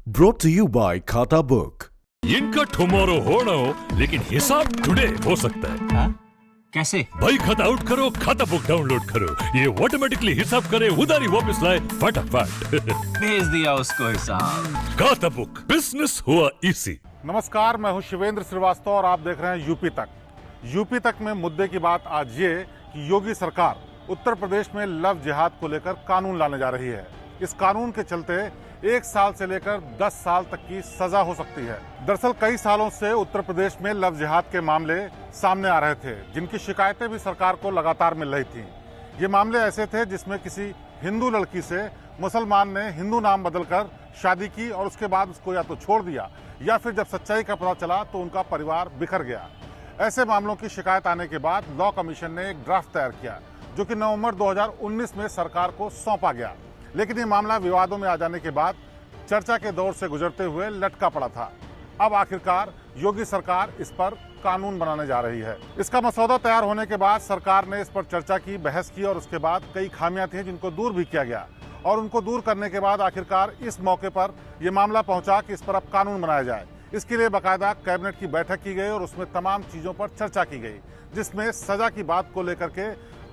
Brought to you by खाता book. इनका tomorrow होना हो लेकिन हिसाब टुडे हो सकता है। हाँ? कैसे? भाई खाता आउट करो, खाता बुक डाउनलोड करो, ये ऑटोमेटिकली हिसाब करे, उधारी वापस लाए फटाफट। भेज दिया उसको हिसाब। खाता बुक, बिजनेस हुआ इजी। नमस्कार, मैं हूं शिवेंद्र श्रीवास्तव और आप देख रहे हैं यूपी तक। यूपी तक में मुद्दे की बात आज ये कि योगी सरकार उत्तर प्रदेश में लव जिहाद को लेकर कानून लाने जा रही है। इस कानून के चलते 1 साल से लेकर 10 साल तक की सजा हो सकती है। दरअसल कई सालों से उत्तर प्रदेश में लव जिहाद के मामले सामने आ रहे थे, जिनकी शिकायतें भी सरकार को लगातार मिल रही थीं। ये मामले ऐसे थे जिसमें किसी हिंदू लड़की से मुसलमान ने हिंदू नाम बदलकर शादी की और उसके बाद उसको या तो छोड़ दिया या फिर जब सच्चाई का पता चला तो उनका परिवार बिखर गया। ऐसे मामलों की शिकायत आने के बाद लॉ कमीशन ने एक ड्राफ्ट तैयार किया, जो कि नवंबर 2019 में सरकार को सौंपा गया। लेकिन ये मामला विवादों में आ जाने के बाद चर्चा के दौर से गुजरते हुए लटका पड़ा था। अब आखिरकार योगी सरकार इस पर कानून बनाने जा रही है। इसका मसौदा तैयार होने के बाद सरकार ने इस पर चर्चा की, बहस की और उसके बाद कई खामियां थी जिनको दूर भी किया गया। और उनको दूर करने के बाद आखिरकार इस मौके पर यह मामला पहुंचा कि इस पर अब कानून बनाया जाए। इसके लिए बाकायदा कैबिनेट की बैठक की गई और उसमें तमाम चीजों पर चर्चा की गई, जिसमें सजा की बात को लेकर के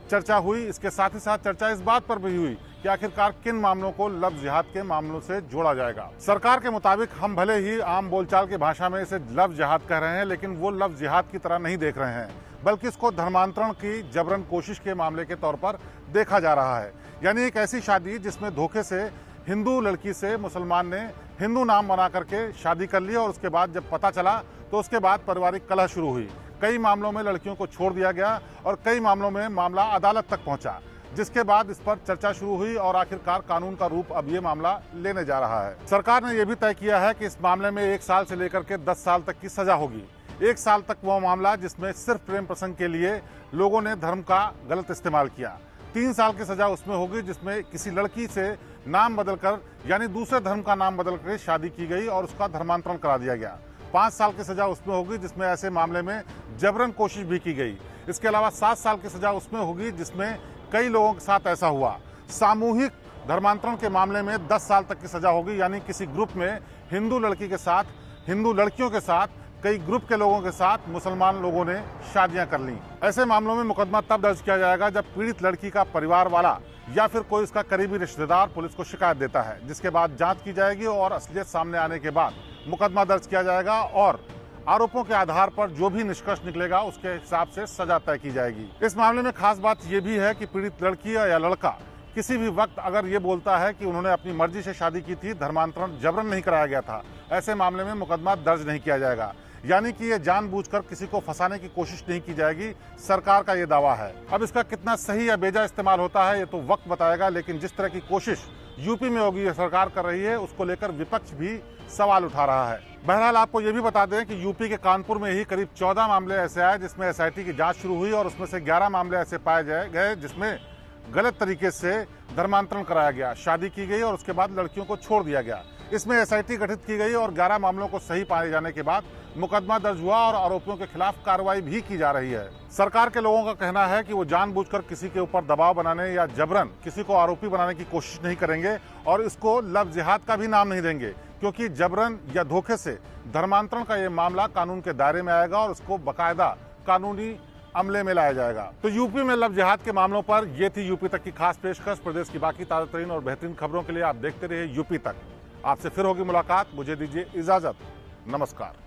चर्चा हुई। इसके साथ ही साथ चर्चा इस बात पर भी हुई कि आखिरकार किन मामलों को लव जिहाद के मामलों से जोड़ा जाएगा। सरकार के मुताबिक हम भले ही आम बोलचाल की भाषा में इसे लव जिहाद कह रहे हैं, लेकिन वो लव जिहाद की तरह नहीं देख रहे हैं, बल्कि इसको धर्मांतरण की जबरन कोशिश के मामले के तौर पर देखा जा रहा है। यानी एक ऐसी शादी जिसमें धोखे से हिंदू लड़की से मुसलमान ने हिंदू नाम बना करके शादी कर ली और उसके बाद जब पता चला तो उसके बाद पारिवारिक कलह शुरू हुई। कई मामलों में लड़कियों को छोड़ दिया गया और कई मामलों में मामला अदालत तक पहुंचा, जिसके बाद इस पर चर्चा शुरू हुई और आखिरकार कानून का रूप अब ये मामला लेने जा रहा है। सरकार ने यह भी तय किया है कि इस मामले में 1 साल से लेकर के 10 साल तक की सजा होगी। 1 साल तक वो मामला जिसमें सिर्फ प्रेम प्रसंग के लिए लोगों ने धर्म का गलत इस्तेमाल किया। 3 साल की सजा उसमें होगी जिसमें किसी लड़की से नाम बदलकर यानी दूसरे धर्म का नाम बदल कर शादी की गई और उसका धर्मांतरण करा दिया गया। 5 साल की सजा उसमें होगी जिसमें ऐसे मामले में जबरन कोशिश भी की गई। इसके अलावा 7 साल की सजा उसमें होगी जिसमें कई लोगों के साथ ऐसा हुआ। सामूहिक धर्मांतरण के मामले में 10 साल तक की सजा होगी, यानी किसी ग्रुप में हिंदू लड़की के साथ, हिंदू लड़कियों के साथ, कई ग्रुप के लोगों के साथ मुसलमान लोगों ने शादियां कर ली। ऐसे मामलों में मुकदमा तब दर्ज किया जाएगा जब पीड़ित लड़की का परिवार वाला या फिर कोई उसका करीबी रिश्तेदार पुलिस को शिकायत देता है, जिसके बाद जांच की जाएगी और असलियत सामने आने के बाद मुकदमा दर्ज किया जाएगा और आरोपों के आधार पर जो भी निष्कर्ष निकलेगा उसके हिसाब से सजा तय की जाएगी। इस मामले में खास बात यह भी है कि पीड़ित लड़की या लड़का किसी भी वक्त अगर ये बोलता है कि उन्होंने अपनी मर्जी से शादी की थी, धर्मांतरण जबरन नहीं कराया गया था, ऐसे मामले में मुकदमा दर्ज नहीं किया जाएगा। यानी कि ये जानबूझकर किसी को फंसाने की कोशिश नहीं की जाएगी, सरकार का ये दावा है। अब इसका कितना सही या बेजा इस्तेमाल होता है ये तो वक्त बताएगा, लेकिन जिस तरह की कोशिश यूपी में होगी सरकार कर रही है, उसको लेकर विपक्ष भी सवाल उठा रहा है। बहरहाल आपको ये भी बता दें कि यूपी के कानपुर में ही करीब 14 मामले ऐसे आए जिसमें SIT की जांच शुरू हुई और उसमें से 11 मामले ऐसे पाए गए जिसमें गलत तरीके से धर्मांतरण कराया गया, शादी की गई और उसके बाद लड़कियों को छोड़ दिया गया। इसमें SIT गठित की गई और 11 मामलों को सही पाए जाने के बाद मुकदमा दर्ज हुआ और आरोपियों के खिलाफ कार्रवाई भी की जा रही है। सरकार के लोगों का कहना है कि वो जानबूझकर किसी के ऊपर दबाव बनाने या जबरन किसी को आरोपी बनाने की कोशिश नहीं करेंगे और इसको लव जिहाद का भी नाम नहीं देंगे, क्योंकि जबरन या धोखे से धर्मांतरण का ये मामला कानून के दायरे में आएगा और उसको बाकायदा कानूनी अमले में लाया जाएगा। तो यूपी में लव जिहाद के मामलों पर ये थी यूपी तक की खास पेशकश। प्रदेश की बाकी ताजा तरीन और बेहतरीन खबरों के लिए आप देखते रहिए यूपी तक। आपसे फिर होगी मुलाकात, मुझे दीजिए इजाजत। नमस्कार।